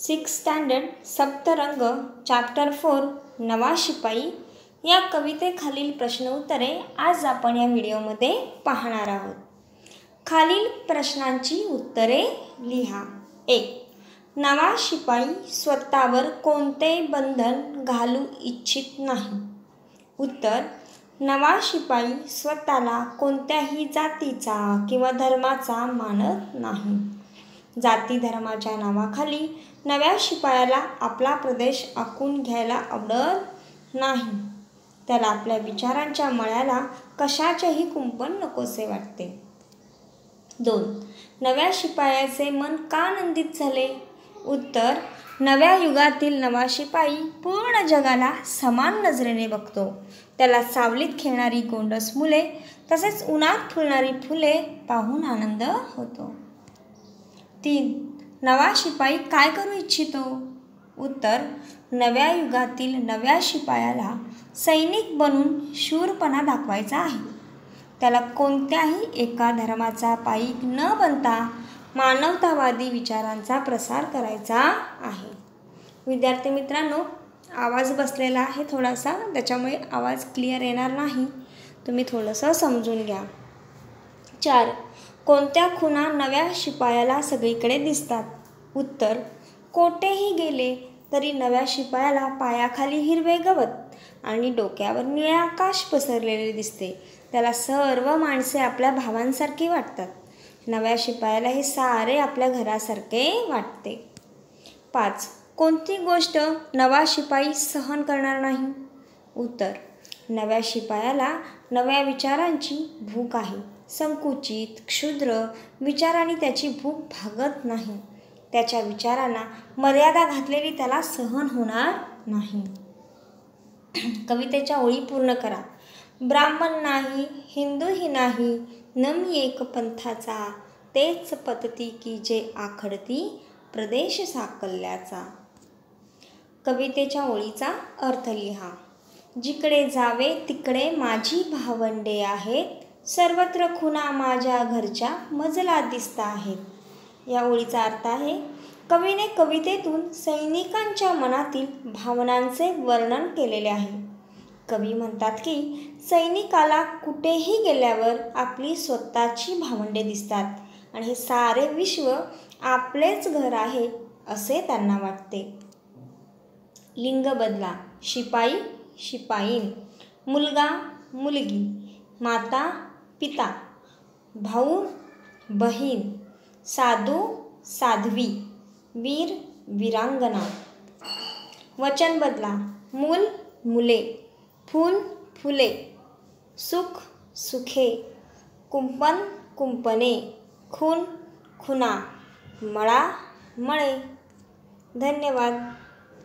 Six standard Saptarang chapter 4 नवा शिपाई या कवितेखालील प्रश्न उत्तरे आज आपण या व्हिडिओमध्ये पाहणार आहोत. खालील प्रश्नांची उत्तरे लिहा. 1. नवा शिपाई स्वतःवर कोणते बंधन घालू इच्छित नाही. उत्तर: नवा शिपाई स्वतःला कोणत्याही जातीचा किंवा धर्माचा मानत नाही. जाती धर्माच्या नावाखाली नव्या शिपायाला आपला प्रदेश आखून घ्यायला आवडत नाही. त्याला आपल्या विचारांच्या मळ्याला कशाचेही कुंपण नकोसे वाटते. 2. नव्या शिपायाचे मन का आनंदित झाले. उत्तर: नव्या युगातील नवा शिपाई पूर्ण जगाला समान नजरेने बघतो. त्याला सावलीत खेळणारी गोंडस मुले तसेच उन्हात फुलणारी फुले पाहून आनंद होतो. 3. नवा शिपाई काय करू इच्छितो. उत्तर: नव्या युगातील नव्या शिपायाला सैनिक बनून शूरपणा दाखवायचा आहे. त्याला कोणत्याही एका धर्माचा पाईक न बनता मानवतावादी विचारांचा प्रसार करायचा आहे. विद्यार्थी मित्रांनो, आवाज बसलेला आहे थोडासा, त्याच्यामुळे आवाज क्लिअर येणार नाही. तुम्ही थोडंसं समजून घ्या. 4. कोणत्या खुणा नव्या शिपायाला सगळीकडे दिसतात. उत्तर: कोठेही गेले तरी नव्या शिपायाला पायाखाली हिरवे गवत आणि डोक्यावर निळे आकाश पसरलेले दिसते. त्याला सर्व माणसे आपल्या भावांसारखी वाटतात. नव्या शिपायाला हे सारे आपल्या घरासारखे वाटते. 5. कोणती गोष्ट नवा शिपाई सहन करणार नाही. उत्तर: नव्या शिपायाला नव्या विचारांची भूक आहे. संकुचित क्षुद्र विचारांनी त्याची भूक भागत नाही. त्याच्या विचारांना मर्यादा घातलेली त्याला सहन होणार नाही. कवितेच्या ओळी पूर्ण करा. ब्राह्मण नाही, हिंदूही नाही, न मी एक पंथाचा, तेच पतती की जे आखडती प्रदेश साकल्याचा. कवितेच्या ओळीचा अर्थ लिहा. जिकडे जावे तिकडे माझी भावंडे आहेत, सर्वत्र खुणा माझ्या घरच्या मजला दिसता आहेत. या ओळीचा अर्थ आहे, कवीने कवितेतून सैनिकांच्या मनातील भावनांचे वर्णन केलेले आहे. कवी म्हणतात की सैनिकाला कुठेही गेल्यावर आपली स्वतःची भावंडे दिसतात आणि हे सारे विश्व आपलेच घर आहे असे त्यांना वाटते. लिंग बदला. शिपाई शिपाईन, मुलगा मुलगी, माता पिता, भाऊ बहीण, साधू साध्वी, वीर वीरांगना. वचन बदला. मूल मुले, फूल फुले, सुख सुखे, कुंपण कुंपणे, खून खुना, मळा मळे. धन्यवाद.